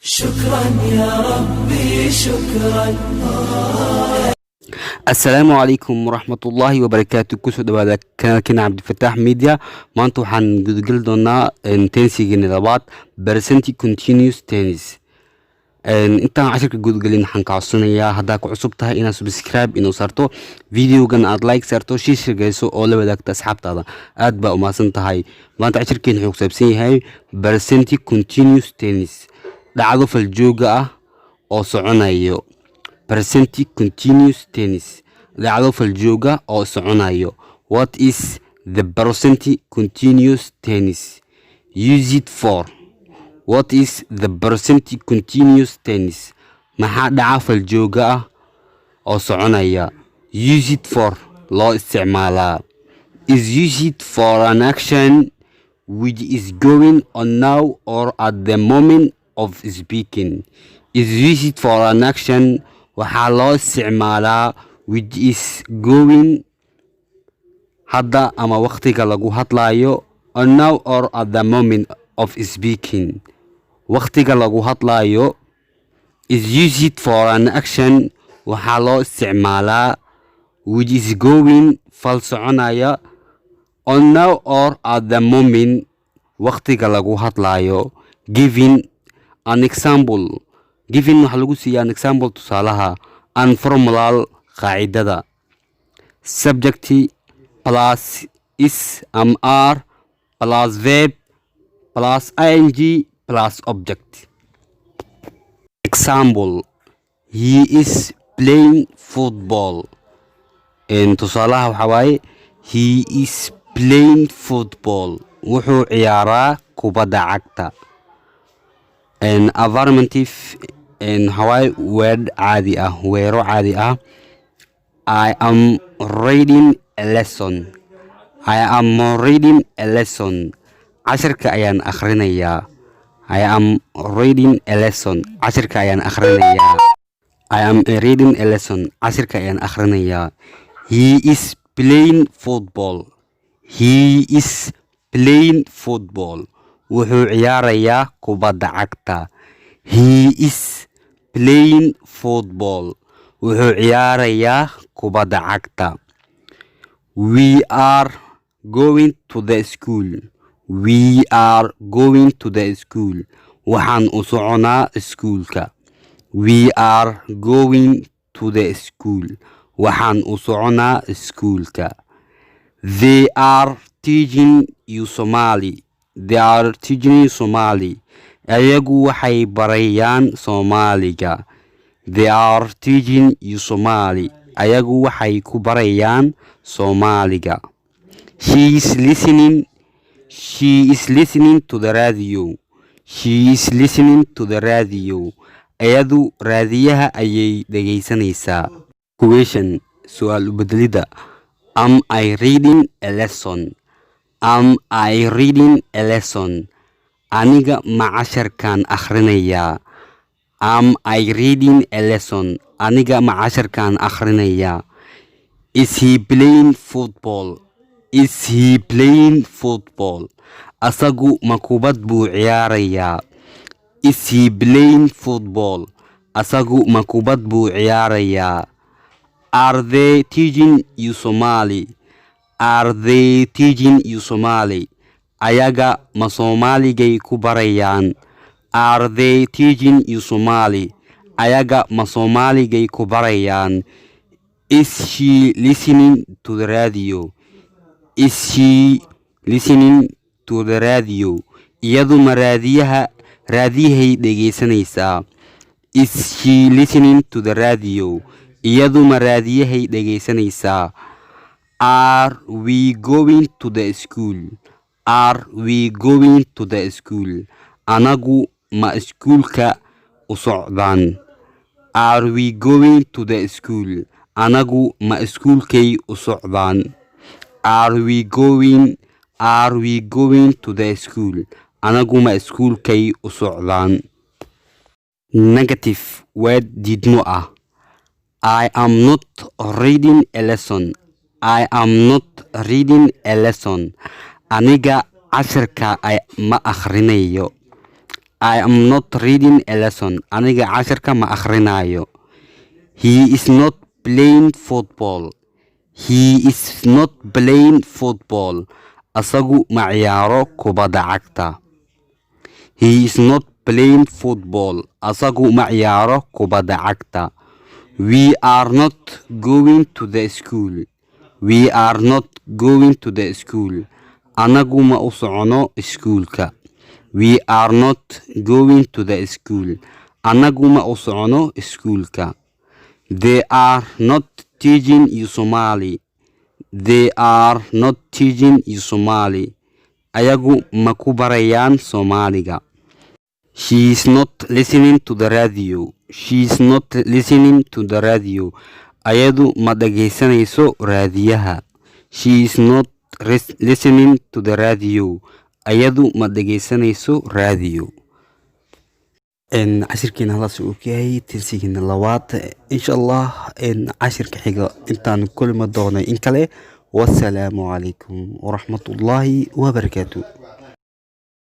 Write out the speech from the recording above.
شكرا يا ربي شكرا. السلام عليكم ورحمة الله وبركاته. كسو دوادا كان عبد الفتاح ميديا. maanta waxaan gudageli doonaa tensigeena labaad present continuous tense. intaan cashirka gudagelin waxaan ka codsanayaa haddaa ku cusub tahay inaad subscribe inuu saarto videogan aad like saarto shirgeyso oo la wadaagta asxaabtaada. aad baa u mahadsan tahay. maanta cashirkeena wuxuu ku saabsan yahay present continuous tense, dhacdo faljooga ah oo soconayo. present continuous tense, dhacdo faljooga oo soconayo. What is the present continuous tense? Use it for. What is the present continuous tense? maxaa dhaca faljooga ah oo soconaya. Use it for loo isticmaalaa. Is used for an action which is going on now or at the moment of speaking. Is used for an action waxaa loo isticmaalaa which is going hadda ama waqtiga lagu hadlayo, on now or at the moment of speaking. waqtiga lagu hadlayo. Is used for an action waxaa loo isticmaalaa which is going fal soconaya, on now or at the moment waqtiga lagu hadlayo. Giving an example. Giving waxaa lagu siiyaa an example tusaalaha. An formal qaacidada. Subject plus is are plus verb plus ing plus object. Example, he is playing football. tusaalaha waxaa waaye he is playing football. wuxuu ciyaaraa kubadda cagta. Affirmative waxawaaye word caadi ah, weero caadi ah. I am reading a lesson. I am reading a lesson. cashirka ayaan akhrinayaa. I am reading a lesson. cashirka ayaan akhrinayaa. I am reading a lesson. cashirka ayaan akhrinayaa. He is playing football. He is playing football. wuxuu ciyaarayaa kubadda cagta. He is playing football. wuxuu ciyaarayaa kubadda cagta. We are going to the school. We are going to the school. waxaan u soconaa iskuulka. We are going to the school. waxaan u soconaa iskuulka. They are teaching you Somali. They are teaching you Somali. ayagu waxay barayaan Soomaaliga. They are teaching you Somali. ayagu waxay ku barayaan Soomaaliga. She is listening. She is listening to the radio. She is listening to the radio. ayadu raadiyaha ayay dhegaysanaysaa. Question, su'aal u bedelida. Am I reading a lesson? Am I reading a lesson? aniga ma casharkan akhrinayaa. Am I reading a lesson? aniga ma casharkan akhrinayaa. Is he playing football? Is he playing football? asagu ma kubad buu ciyaarayaa. Is he playing football? asagu ma kubad buu ciyaarayaa. Are they teaching you Somali? Are they teaching you Somali? ayaga ma Soomaaligay ku barayaan. Are they teaching you Somali? ayaga ma Soomaaligay ku barayaan. Is she listening to the radio? Is she listening to the radio? iyadu ma raadiyahay dhegaysanaysaa. Is she listening to the radio? iyadu ma raadiyahay dhegaysanaysaa. Are we going to the school? Are we going to the school? anagu ma iskuulka u socdaan. Are we going to the school? anagu ma iskuulkay u socdaan. Are we going to the school? anagu ma iskuulkay u socdaan. Negative word diidmo ah. I am not reading a lesson. I am not reading a lesson. aniga casharka ma akhrinayo. I am not reading a lesson. Aniga casharka ma akhrinayo. He is not playing football. He is not playing football. Asagu ma ciyaaro kubadda cagta. He is not playing football. Asagu ma ciyaaro kubadda cagta. We are not going to the school. We are not going to the school. Anagu ma u socono iskuulka. We are not going to the school. Anagu ma u socono iskuulka. They are not teaching you Somali. They are not teaching you Somali. Ayagu ma ku barayaan Soomaaliga. She is not listening to the radio. She is not listening to the radio. Ayadu ma dhageysanayso raadiyaha. She is not listening to the radio. Ayadu ma dhageysanayso radio. cashirkeena halkaas uu ka yahay tinsigeena labaad insha Allah cashirka xiga intaan kulmi doono in kale wassalaamu calaykum waraxmatullaahi wabarakaatuh.